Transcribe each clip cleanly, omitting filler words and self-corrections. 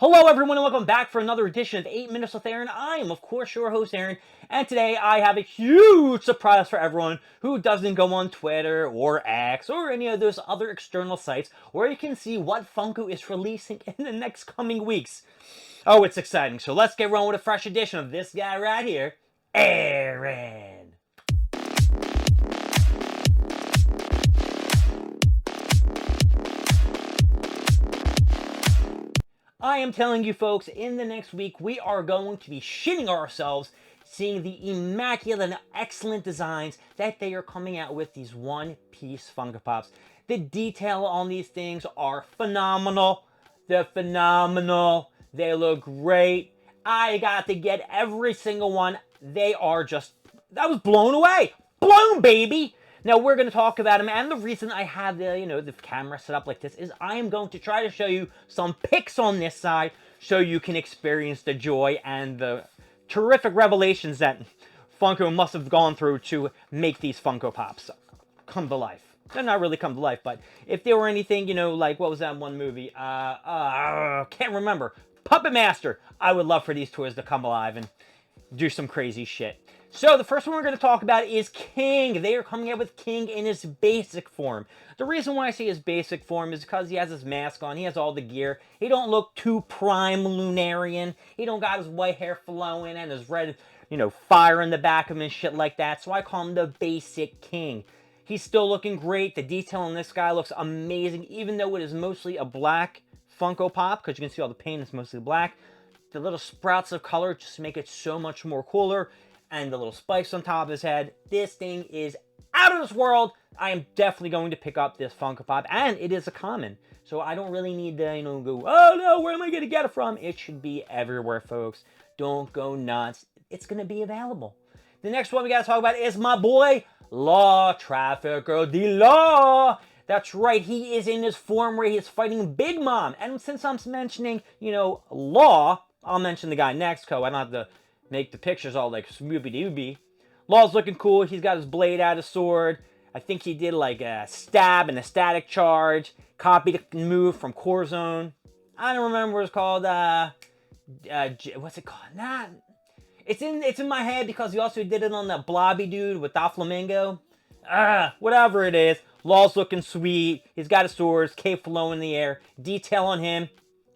Hello everyone and welcome back for another edition of 8 Minutes with Aaron. I am of course your host Aaron, and today I have a huge surprise for everyone who doesn't go on Twitter or X or any of those other external sites where you can see what Funko is releasing in the next coming weeks. Oh, it's exciting, so let's get rolling with a fresh edition of this guy right here, Aaron. I am telling you folks, in the next week, we are going to be shitting ourselves seeing the immaculate and excellent designs that they are coming out with, these one-piece Funko Pops. The detail on these things are phenomenal. They're phenomenal. They look great. I got to get every single one. They are just... I was blown away. Blown, baby! Now, we're going to talk about them, and the reason I have the camera set up like this is I am going to try to show you some pics on this side so you can experience the joy and the terrific revelations that Funko must have gone through to make these Funko Pops come to life. They're not really come to life, but if there were anything, like, what was that one movie? Can't remember. Puppet Master. I would love for these toys to come alive and do some crazy shit. So the first one we're going to talk about is King. They are coming out with King in his basic form. The reason why I say his basic form is because he has his mask on. He has all the gear. He don't look too prime Lunarian. He don't got his white hair flowing and his red, fire in the back of him and shit like that. So I call him the basic King. He's still looking great. The detail on this guy looks amazing, even though it is mostly a black Funko Pop, because you can see all the paint is mostly black. The little sprouts of color just make it so much more cooler. And the little spikes on top of his head. This thing is out of this world. I am definitely going to pick up this Funko Pop. And it is a common. So I don't really need to, go, oh no, where am I going to get it from? It should be everywhere, folks. Don't go nuts. It's going to be available. The next one we got to talk about is my boy, Law Trafficker the Law. That's right, he is in his form where he is fighting Big Mom. And since I'm mentioning, Law, I'll mention the guy next, because I don't have to make the pictures all like smooby-dooby. Law's looking cool. He's got his blade out of sword. I think he did like a stab and a static charge. Copied a move from Core Zone. I don't remember what it's called. What's it called? Nah, it's in my head because he also did it on that blobby dude with Doflamingo. Whatever it is. Law's looking sweet. He's got his swords, cape flowing in the air. Detail on him,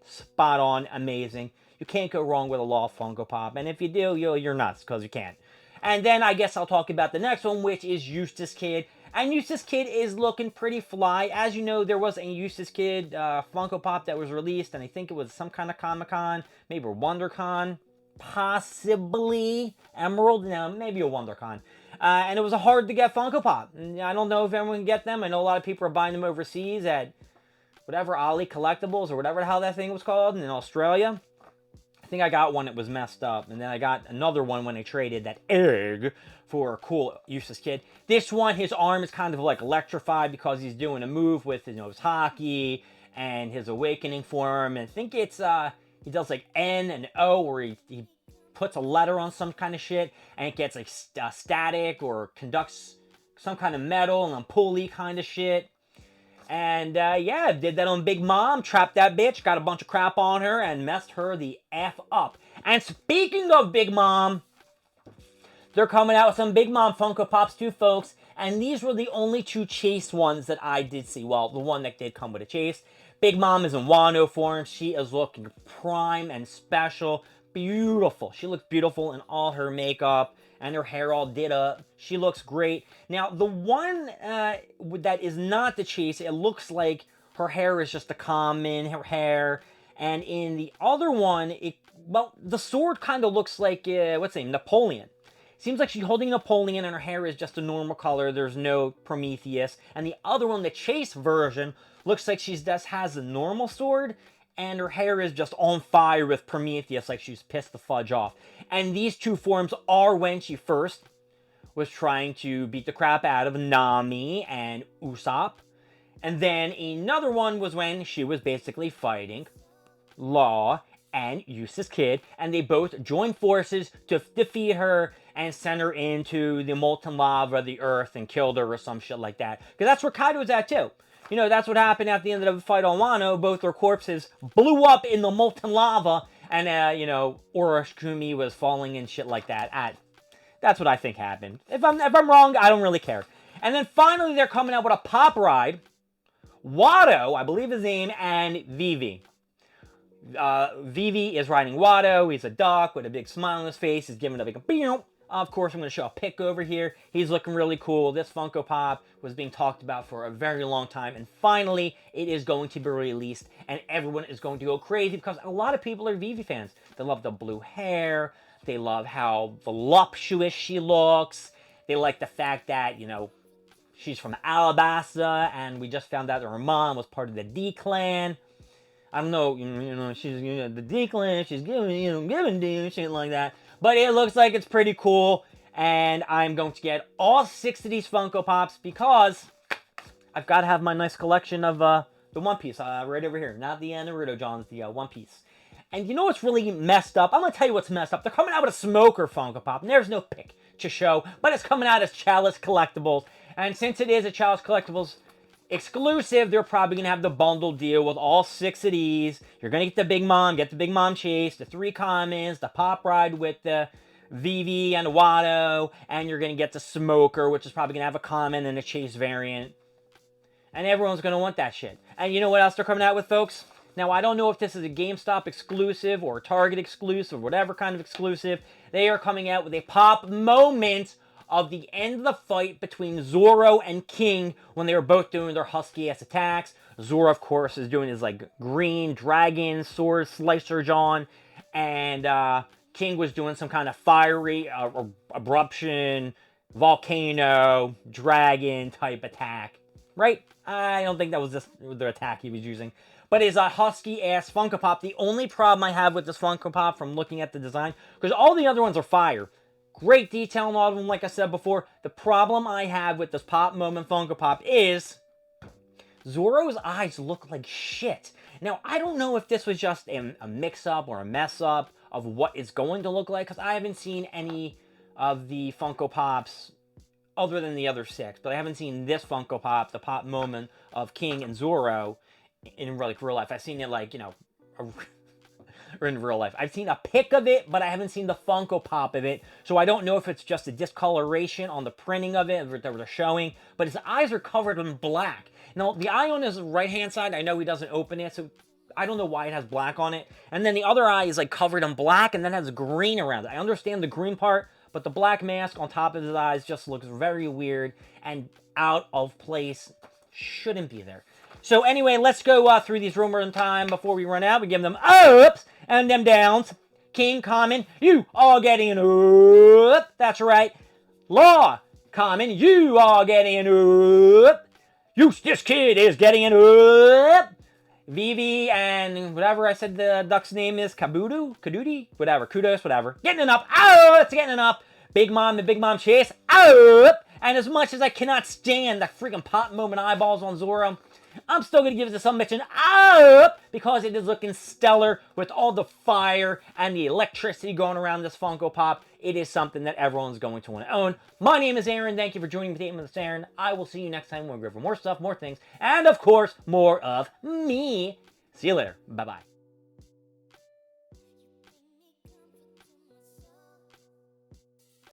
spot on, amazing. You can't go wrong with a Law Funko Pop. And if you do, you're nuts, because you can't. And then I guess I'll talk about the next one, which is Eustace Kid. And Eustace Kid is looking pretty fly. As you know, there was a Eustace Kid Funko Pop that was released, and I think it was some kind of Comic-Con, maybe a WonderCon, possibly Emerald, no, maybe a WonderCon. And it was a hard-to-get Funko Pop. I don't know if everyone can get them. I know a lot of people are buying them overseas at whatever, Ali Collectibles, or whatever the hell that thing was called in Australia. I think I got one that was messed up, and then I got another one when I traded that egg for a cool Eustace Kid. This one, his arm is kind of like electrified because he's doing a move with his HUSKY and his awakening form. And I think it's he does like N and O where he puts a letter on some kind of shit and it gets like static or conducts some kind of metal and a pulley kind of shit. And, yeah, did that on Big Mom, trapped that bitch, got a bunch of crap on her, and messed her the F up. And speaking of Big Mom, they're coming out with some Big Mom Funko Pops too, folks. And these were the only two chase ones that I did see. Well, the one that did come with a chase. Big Mom is in Wano form. She is looking prime and special. Beautiful. She looks beautiful in all her makeup. And her hair all did up. She looks great. Now, the one that is not the chase, it looks like her hair is just a common hair. And in the other one, the sword kind of looks like, what's the name, Napoleon. Seems like she's holding Napoleon and her hair is just a normal color. There's no Prometheus. And the other one, the chase version, looks like she just has a normal sword. And her hair is just on fire with Prometheus, like she's pissed the fudge off. And these two forms are when she first was trying to beat the crap out of Nami and Usopp. And then another one was when she was basically fighting Law and Eustace Kid. And they both joined forces to defeat her and send her into the molten lava of the earth and killed her or some shit like that. Because that's where Kaido's at too. You know, that's what happened at the end of the fight on Wano. Both their corpses blew up in the molten lava, and, you know, Orochimaru was falling and shit like that. That's what I think happened. If I'm wrong, I don't really care. And then finally, they're coming out with a pop ride. Watto, I believe his name, and Vivi. Vivi is riding Watto. He's a duck with a big smile on his face. He's giving a big beow. Of course, I'm going to show a pic over here. He's looking really cool. This Funko Pop was being talked about for a very long time. And finally, it is going to be released. And everyone is going to go crazy because a lot of people are Vivi fans. They love the blue hair. They love how voluptuous she looks. They like the fact that, you know, she's from Alabasta. And we just found out that her mom was part of the D-Clan. I don't know, you know, she's, you know, the D-Clan, she's giving dude, shit like that. But it looks like it's pretty cool, and I'm going to get all 6 of these Funko Pops because I've got to have my nice collection of the One Piece right over here. Not the Naruto Johns, the One Piece. And you know what's really messed up? I'm going to tell you what's messed up. They're coming out with a Smoker Funko Pop, and there's no pic to show, but it's coming out as Chalice Collectibles. And since it is a Chalice Collectibles exclusive, they're probably going to have the bundle deal with all 6 of these. You're going to get the Big Mom Chase, the 3 commons, the Pop Ride with the Vivi and Watto, and you're going to get the Smoker, which is probably going to have a common and a Chase variant. And everyone's going to want that shit. And you know what else they're coming out with, folks? Now, I don't know if this is a GameStop exclusive or a Target exclusive, whatever kind of exclusive. They are coming out with a pop moment of the end of the fight between Zoro and King when they were both doing their husky-ass attacks. Zoro, of course, is doing his, like, green dragon sword slicer John, and King was doing some kind of fiery eruption, volcano, dragon type attack. Right? I don't think that was just the attack he was using. But it's a husky-ass Funko Pop. The only problem I have with this Funko Pop from looking at the design, because all the other ones are fire. Great detail in all of them, like I said before. The problem I have with this Pop Moment Funko Pop is Zoro's eyes look like shit. Now, I don't know if this was just a mix-up or a mess-up of what it's going to look like, because I haven't seen any of the Funko Pops other than the other 6, but I haven't seen this Funko Pop, the Pop Moment of King and Zoro, in like real life. I've seen it like, you know, or in real life. I've seen a pic of it, but I haven't seen the Funko Pop of it, so I don't know if it's just a discoloration on the printing of it that they're showing, but his eyes are covered in black. Now, the eye on his right-hand side, I know he doesn't open it, so I don't know why it has black on it, and then the other eye is like covered in black, and then has green around it. I understand the green part, but the black mask on top of his eyes just looks very weird and out of place. Shouldn't be there. So anyway, let's go through these rumors in time before we run out. We give them ups and them downs. King, common, you are getting an up. That's right. Law, common, you are getting an up. This kid is getting an up. Vivi and whatever I said the duck's name is, Kadudi, whatever, Kudos, whatever. Getting an up. Oh, it's getting an up. Big Mom and Big Mom Chase, up. And as much as I cannot stand the freaking Pop Moment eyeballs on Zoro, I'm still going to give this some bitch an up because it is looking stellar with all the fire and the electricity going around this Funko Pop. It is something that everyone's going to want to own. My name is Aaron. Thank you for joining me today with Aaron. I will see you next time when we go for more stuff, more things, and of course, more of me. See you later. Bye-bye.